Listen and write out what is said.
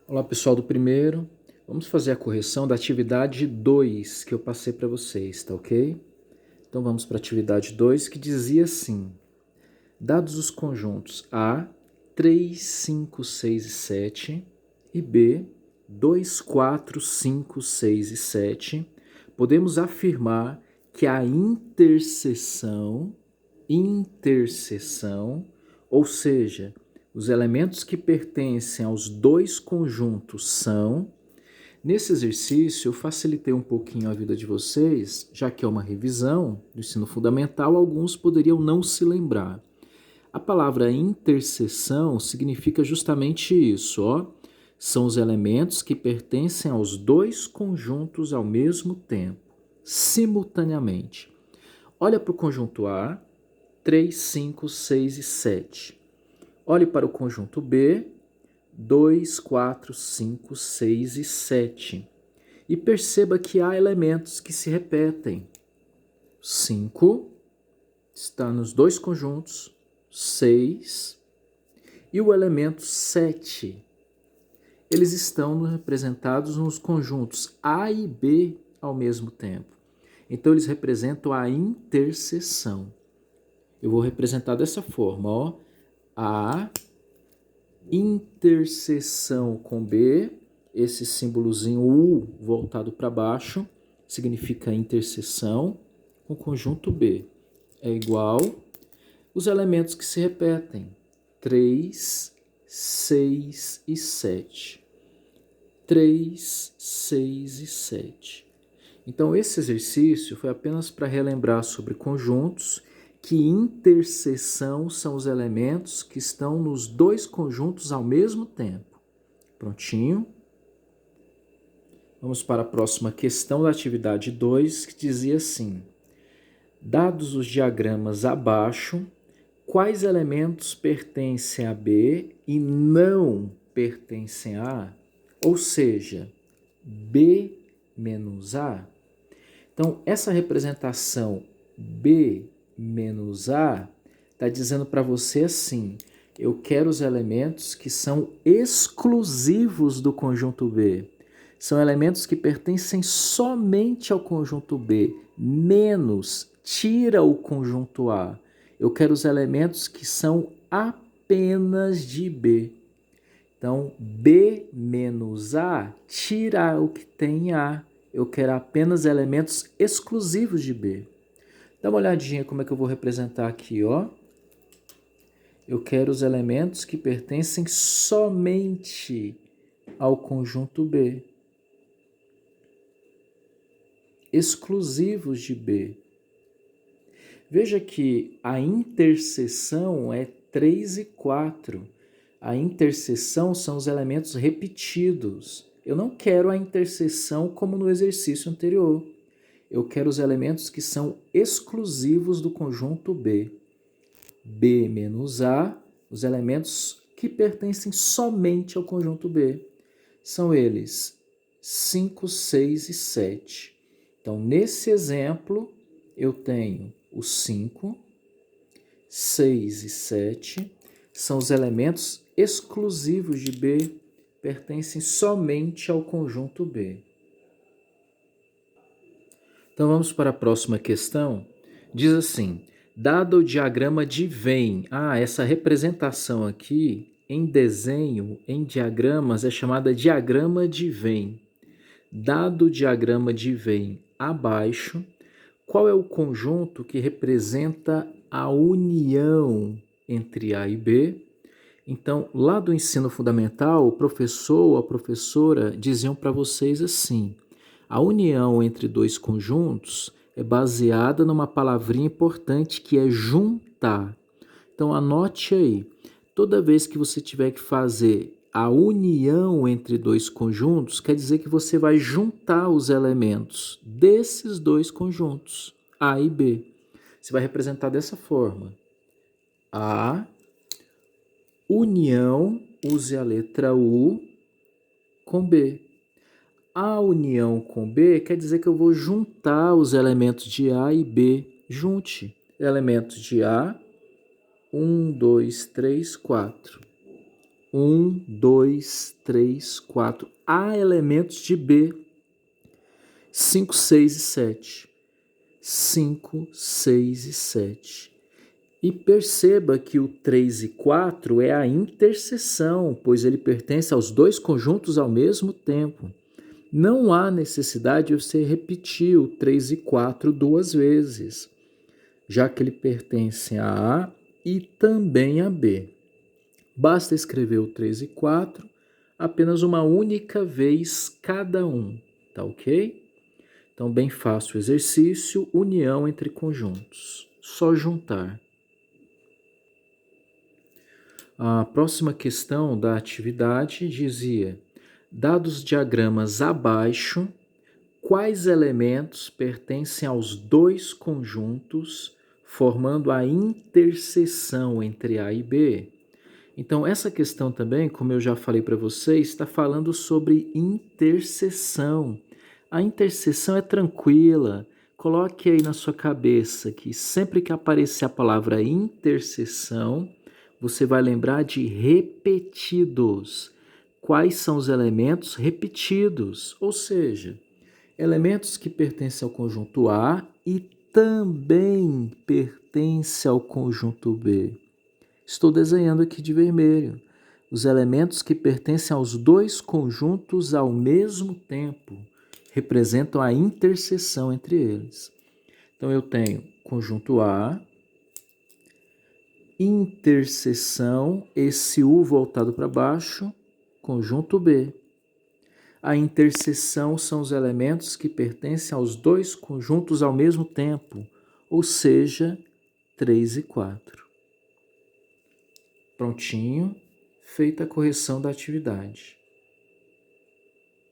Olá pessoal do primeiro, vamos fazer a correção da atividade 2 que eu passei para vocês, tá ok? Então vamos para a atividade 2 que dizia assim: dados os conjuntos A, 3, 5, 6 e 7 e B, 2, 4, 5, 6 e 7, podemos afirmar que a interseção, ou seja, os elementos que pertencem aos dois conjuntos são... Nesse exercício, eu facilitei um pouquinho a vida de vocês, já que é uma revisão do ensino fundamental, alguns poderiam não se lembrar. A palavra interseção significa justamente isso, ó. São os elementos que pertencem aos dois conjuntos ao mesmo tempo, simultaneamente. Olha para o conjunto A, 3, 5, 6 e 7. Olhe para o conjunto B, 2, 4, 5, 6 e 7. E perceba que há elementos que se repetem. 5 está nos dois conjuntos, 6 e o elemento 7. Eles estão representados nos conjuntos A e B ao mesmo tempo. Então eles representam a interseção. Eu vou representar dessa forma, ó. A interseção com B, esse símbolozinho U voltado para baixo, significa interseção com o conjunto B. É igual os elementos que se repetem, 3, 6 e 7. 3, 6 e 7. Então, esse exercício foi apenas para relembrar sobre conjuntos, que interseção são os elementos que estão nos dois conjuntos ao mesmo tempo. Prontinho? Vamos para a próxima questão da atividade 2, que dizia assim: dados os diagramas abaixo, quais elementos pertencem a B e não pertencem a A? Ou seja, B menos A. Então, essa representação B menos A está dizendo para você assim: eu quero os elementos que são exclusivos do conjunto B. São elementos que pertencem somente ao conjunto B, menos, tira o conjunto A. Eu quero os elementos que são apenas de B. Então, B menos A, tira o que tem A. Eu quero apenas elementos exclusivos de B. Dá uma olhadinha como é que eu vou representar aqui, ó. Eu quero os elementos que pertencem somente ao conjunto B. Exclusivos de B. Veja que a interseção é 3 e 4. A interseção são os elementos repetidos. Eu não quero a interseção como no exercício anterior. Eu quero os elementos que são exclusivos do conjunto B. B menos A, os elementos que pertencem somente ao conjunto B. São eles 5, 6 e 7. Então, nesse exemplo, eu tenho os 5, 6 e 7. São os elementos exclusivos de B, pertencem somente ao conjunto B. Então vamos para a próxima questão. Diz assim: dado o diagrama de Venn, essa representação aqui em desenho, em diagramas, é chamada diagrama de Venn. Dado o diagrama de Venn abaixo, qual é o conjunto que representa a união entre A e B? Então, lá do ensino fundamental, o professor ou a professora diziam para vocês assim: a união entre dois conjuntos é baseada numa palavrinha importante que é juntar. Então, anote aí. Toda vez que você tiver que fazer a união entre dois conjuntos, quer dizer que você vai juntar os elementos desses dois conjuntos, A e B. Você vai representar dessa forma: A união, use a letra U, com B. A união com B quer dizer que eu vou juntar os elementos de A e B. Junte elementos de A, 1, 2, 3, 4. 1, 2, 3, 4. Há elementos de B. 5, 6 e 7. 5, 6 e 7. E perceba que o 3 e 4 é a interseção, pois ele pertence aos dois conjuntos ao mesmo tempo. Não há necessidade de você repetir o 3 e 4 duas vezes, já que ele pertence a A e também a B. Basta escrever o 3 e 4 apenas uma única vez cada um, tá ok? Então, bem fácil o exercício, união entre conjuntos. Só juntar. A próxima questão da atividade dizia: dados os diagramas abaixo, quais elementos pertencem aos dois conjuntos, formando a interseção entre A e B? Então, essa questão também, como eu já falei para vocês, está falando sobre interseção. A interseção é tranquila. Coloque aí na sua cabeça que sempre que aparecer a palavra interseção, você vai lembrar de repetidos. Quais são os elementos repetidos? Ou seja, elementos que pertencem ao conjunto A e também pertencem ao conjunto B. Estou desenhando aqui de vermelho os elementos que pertencem aos dois conjuntos ao mesmo tempo, representam a interseção entre eles. Então eu tenho conjunto A, interseção, esse U voltado para baixo, conjunto B. A interseção são os elementos que pertencem aos dois conjuntos ao mesmo tempo, ou seja, 3 e 4. Prontinho, feita a correção da atividade.